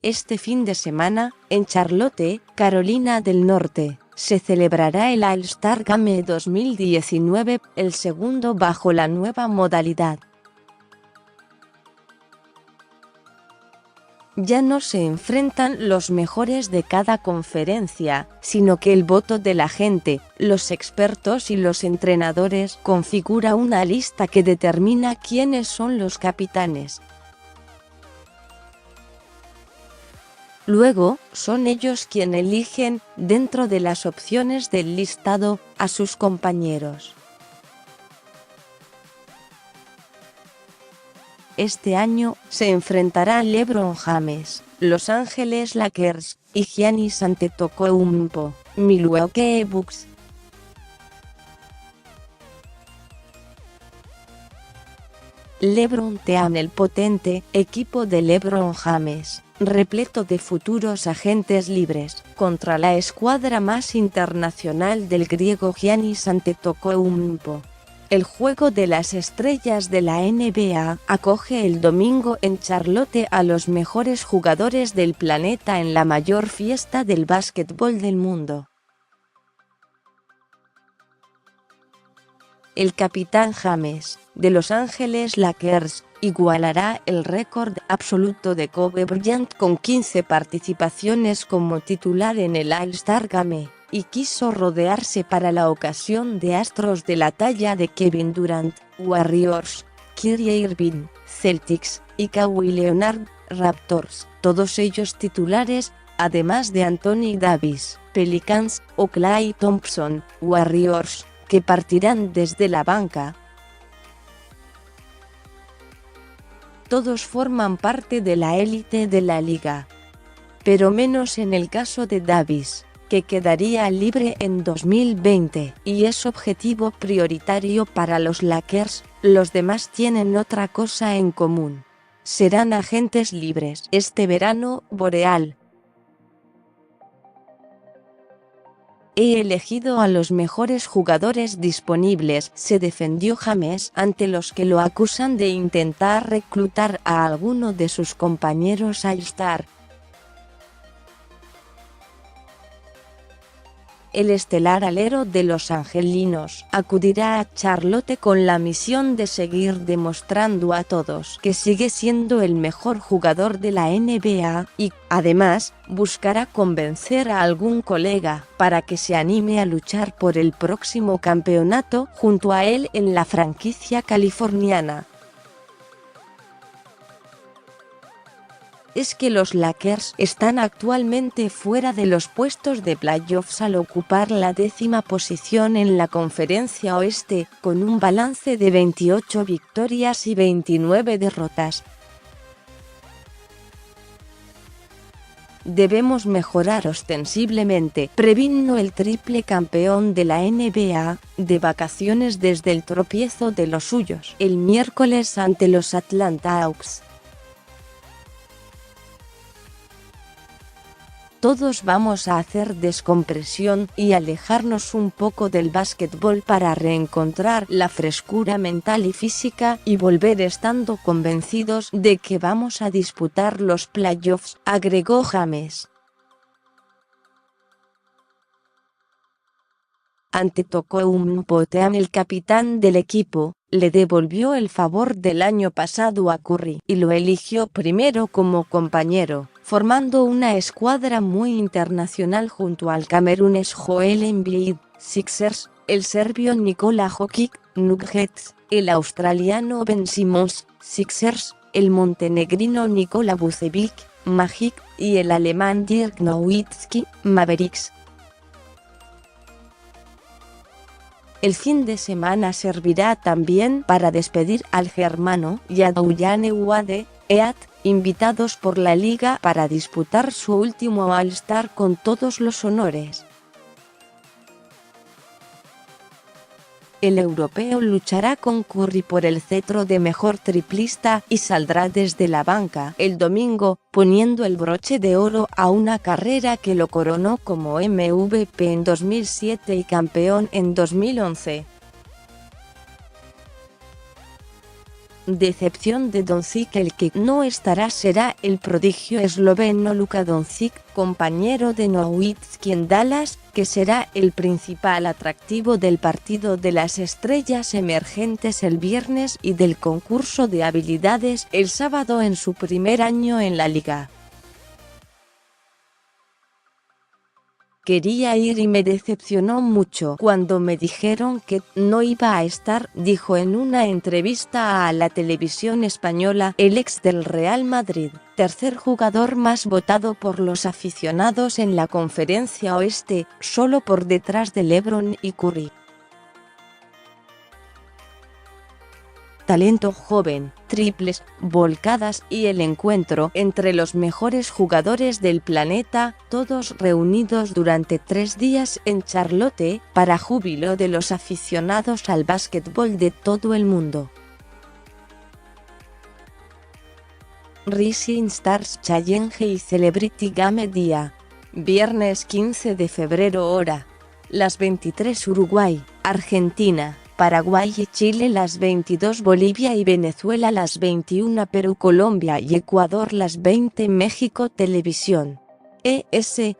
Este fin de semana, en Charlotte, Carolina del Norte, se celebrará el All-Star Game 2019, el segundo bajo la nueva modalidad. Ya no se enfrentan los mejores de cada conferencia, sino que el voto de la gente, los expertos y los entrenadores configura una lista que determina quiénes son los capitanes. Luego, son ellos quienes eligen, dentro de las opciones del listado, a sus compañeros. Este año, se enfrentará LeBron James, Los Ángeles Lakers, y Giannis Antetokounmpo, Milwaukee Bucks. LeBron Team, el potente equipo de LeBron James, repleto de futuros agentes libres, contra la escuadra más internacional del griego Giannis Antetokounmpo. El Juego de las Estrellas de la NBA acoge el domingo en Charlotte a los mejores jugadores del planeta en la mayor fiesta del básquetbol del mundo. El capitán James, de Los Ángeles Lakers, igualará el récord absoluto de Kobe Bryant con 15 participaciones como titular en el All-Star Game, y quiso rodearse para la ocasión de astros de la talla de Kevin Durant, Warriors, Kyrie Irving, Celtics, y Kawhi Leonard, Raptors, todos ellos titulares, además de Anthony Davis, Pelicans, o Klay Thompson, Warriors, que partirán desde la banca. Todos forman parte de la élite de la liga. Pero menos en el caso de Davis, que quedaría libre en 2020, y es objetivo prioritario para los Lakers. Los demás tienen otra cosa en común. Serán agentes libres este verano boreal. He elegido a los mejores jugadores disponibles, se defendió James ante los que lo acusan de intentar reclutar a alguno de sus compañeros All-Star. El estelar alero de los angelinos acudirá a Charlotte con la misión de seguir demostrando a todos que sigue siendo el mejor jugador de la NBA, y, además, buscará convencer a algún colega para que se anime a luchar por el próximo campeonato junto a él en la franquicia californiana. Es que los Lakers están actualmente fuera de los puestos de playoffs al ocupar la 10ª posición en la Conferencia Oeste, con un balance de 28 victorias y 29 derrotas. Debemos mejorar ostensiblemente, previno el triple campeón de la NBA, de vacaciones desde el tropiezo de los suyos el miércoles ante los Atlanta Hawks. Todos vamos a hacer descompresión y alejarnos un poco del básquetbol para reencontrar la frescura mental y física y volver estando convencidos de que vamos a disputar los playoffs, agregó James. Antetokounmpo, el capitán del equipo, le devolvió el favor del año pasado a Curry y lo eligió primero como compañero, formando una escuadra muy internacional junto al camerunés Joel Embiid, Sixers, el serbio Nikola Jokic, Nuggets, el australiano Ben Simmons, Sixers, el montenegrino Nikola Vucevic, Magic, y el alemán Dirk Nowitzki, Mavericks. El fin de semana servirá también para despedir al germano y a Dwyane Wade, EAT, invitados por la liga para disputar su último All-Star con todos los honores. El europeo luchará con Curry por el cetro de mejor triplista y saldrá desde la banca el domingo, poniendo el broche de oro a una carrera que lo coronó como MVP en 2007 y campeón en 2011. Decepción de Doncic. El que no estará será el prodigio esloveno Luka Doncic, compañero de Nowitzki en Dallas, que será el principal atractivo del partido de las estrellas emergentes el viernes y del concurso de habilidades el sábado en su primer año en la liga. Quería ir y me decepcionó mucho cuando me dijeron que no iba a estar, dijo en una entrevista a la televisión española el ex del Real Madrid, tercer jugador más votado por los aficionados en la Conferencia Oeste, solo por detrás de LeBron y Curry. Talento joven, triples, volcadas y el encuentro entre los mejores jugadores del planeta, todos reunidos durante 3 días en Charlotte, para júbilo de los aficionados al básquetbol de todo el mundo. Rising Stars Challenge y Celebrity Game Día. Viernes 15 de febrero hora. Las 23 Uruguay, Argentina, Paraguay y Chile las 22 Bolivia y Venezuela las 21 Perú, Colombia y Ecuador las 20 México Televisión. ESPN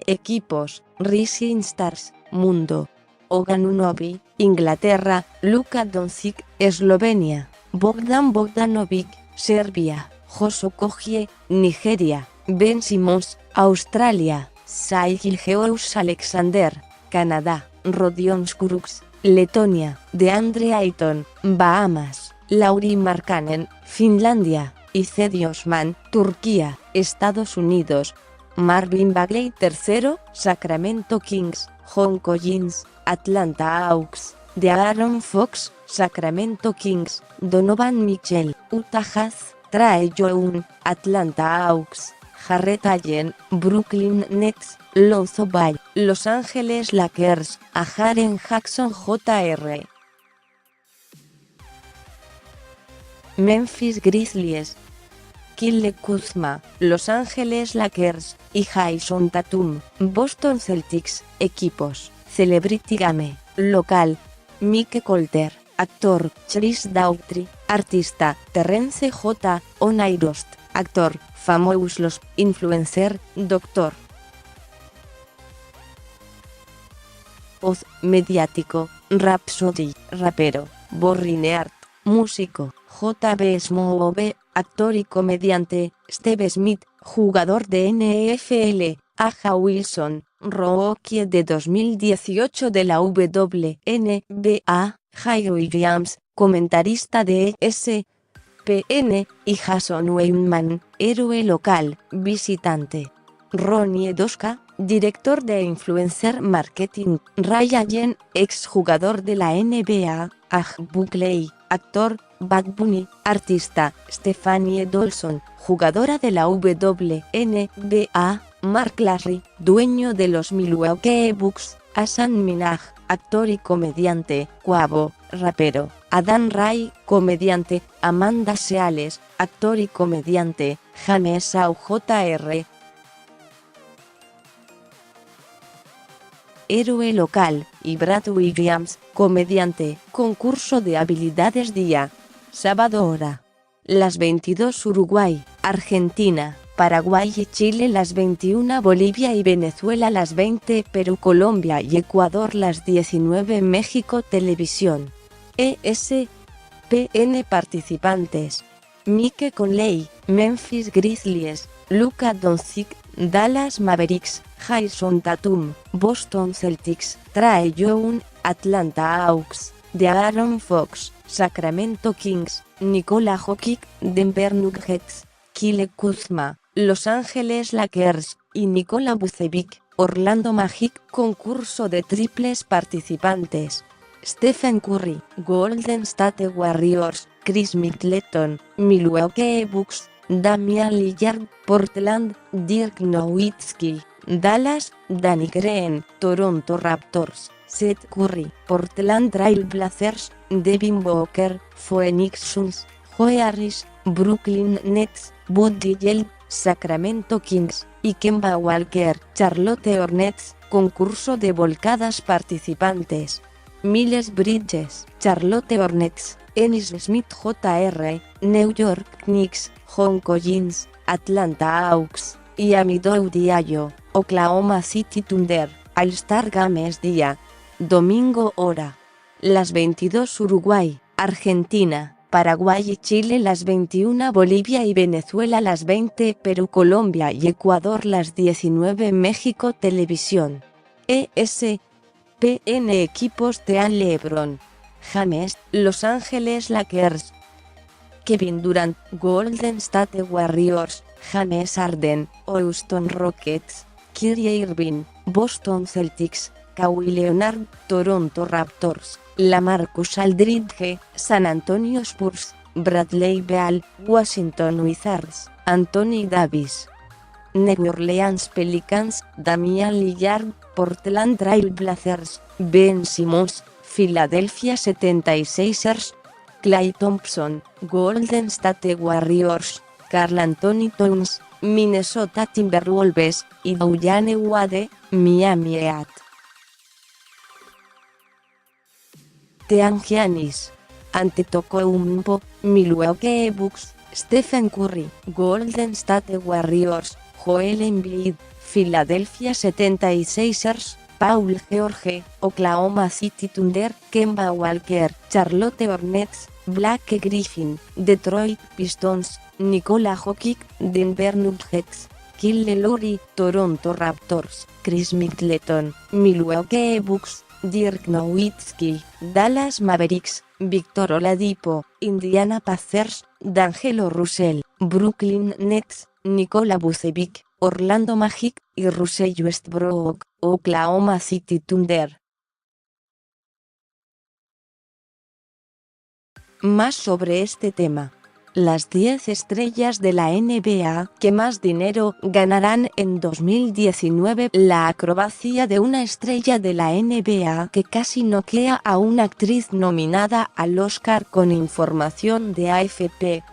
Equipos, Rising Stars, Mundo. Oganunovic, Inglaterra, Luka Doncic, Eslovenia, Bogdan Bogdanovic, Serbia, Josh Okogie, Nigeria, Ben Simmons, Australia, Sergio Georges Alexander, Canadá, Rodion Kurucs, Letonia, DeAndre Ayton, Bahamas, Lauri Markkanen, Finlandia, Izzy Osman, Turquía, Estados Unidos, Marvin Bagley III, Sacramento Kings, John Collins, Atlanta Hawks, De'Aaron Fox, Sacramento Kings, Donovan Mitchell, Utah Jazz, Trae Young, Atlanta Hawks, Jarrett Allen, Brooklyn Nets, Lonzo Ball, Los Ángeles Lakers, a Jaren Jackson Jr. Memphis Grizzlies, Kyle Kuzma, Los Ángeles Lakers, y Jason Tatum, Boston Celtics. Equipos, Celebrity Game, local, Mike Colter, actor, Chris Daughtry, artista, Terrence J. Onairost, actor, Famous Los, influencer, Dr. Oz, mediático, Rhapsody, rapero, Borrineart, músico, J.B. Smoove, actor y comediante, Steve Smith, jugador de NFL, Aja Wilson, rookie de 2018 de la WNBA, Jay Williams, comentarista de ESPN, y Jason Weinman, héroe local, visitante. Ronnie Doska, director de Influencer Marketing, Ray Allen, exjugador de la NBA, Aj Buckley, actor, Bad Bunny, artista, Stephanie Dolson, jugadora de la WNBA, Mark Larry, dueño de los Milwaukee Bucks, Hasan Minhaj, actor y comediante, Quavo, rapero, Adam Ray, comediante, Amanda Seales, actor y comediante, James Shaw Jr. Héroe local, y Brad Williams, comediante, concurso de habilidades día. Sábado hora. Las 22 Uruguay, Argentina, Paraguay y Chile las 21 Bolivia y Venezuela las 20 Perú, Colombia y Ecuador las 19 México Televisión. ESPN participantes. Mike Conley, Memphis Grizzlies, Luka Doncic, Dallas Mavericks, Jason Tatum, Boston Celtics, Trae Young, Atlanta Hawks, De'Aaron Fox, Sacramento Kings, Nikola Jokic, Denver Nuggets, Kyle Kuzma, Los Ángeles Lakers, y Nikola Vucevic, Orlando Magic. Concurso de triples participantes. Stephen Curry, Golden State Warriors, Chris Middleton, Milwaukee Bucks, Damian Lillard, Portland, Dirk Nowitzki, Dallas, Danny Green, Toronto Raptors, Seth Curry, Portland Trail Blazers, Devin Booker, Phoenix Suns, Joe Harris, Brooklyn Nets, Buddy Hield, Sacramento Kings, y Kemba Walker, Charlotte Hornets. Concurso de volcadas participantes. Miles Bridges, Charlotte Hornets, Ennis Smith Jr., New York Knicks, Hong Collins, Atlanta Hawks, Miami Diallo, Oklahoma City Thunder. All-Star Games día, domingo hora, las 22 Uruguay, Argentina, Paraguay y Chile las 21 Bolivia y Venezuela las 20 Perú, Colombia y Ecuador las 19 México Televisión. ESPN equipos de LeBron James, Los Ángeles Lakers, Kevin Durant, Golden State Warriors, James Harden, Houston Rockets, Kyrie Irving, Boston Celtics, Kawhi Leonard, Toronto Raptors, LaMarcus Aldridge, San Antonio Spurs, Bradley Beal, Washington Wizards, Anthony Davis, New Orleans Pelicans, Damian Lillard, Portland Trail Blazers, Ben Simmons, Philadelphia 76ers, Klay Thompson, Golden State Warriors, Karl Anthony Towns, Minnesota Timberwolves, y Dwyane Wade, Miami Heat. Giannis Antetokounmpo, Milwaukee Bucks, Stephen Curry, Golden State Warriors, Joel Embiid, Philadelphia 76ers, Paul George, Oklahoma City Thunder, Kemba Walker, Charlotte Hornets, Blake Griffin, Detroit Pistons, Nikola Jokic, Denver Nuggets, Kyle Lowry, Toronto Raptors, Chris Middleton, Milwaukee Bucks, Dirk Nowitzki, Dallas Mavericks, Victor Oladipo, Indiana Pacers, D'Angelo Russell, Brooklyn Nets, Nikola Vucevic, Orlando Magic, y Russell Westbrook, Oklahoma City Thunder. Más sobre este tema. Las 10 estrellas de la NBA que más dinero ganarán en 2019. La acrobacia de una estrella de la NBA que casi noquea a una actriz nominada al Oscar. Con información de AFP.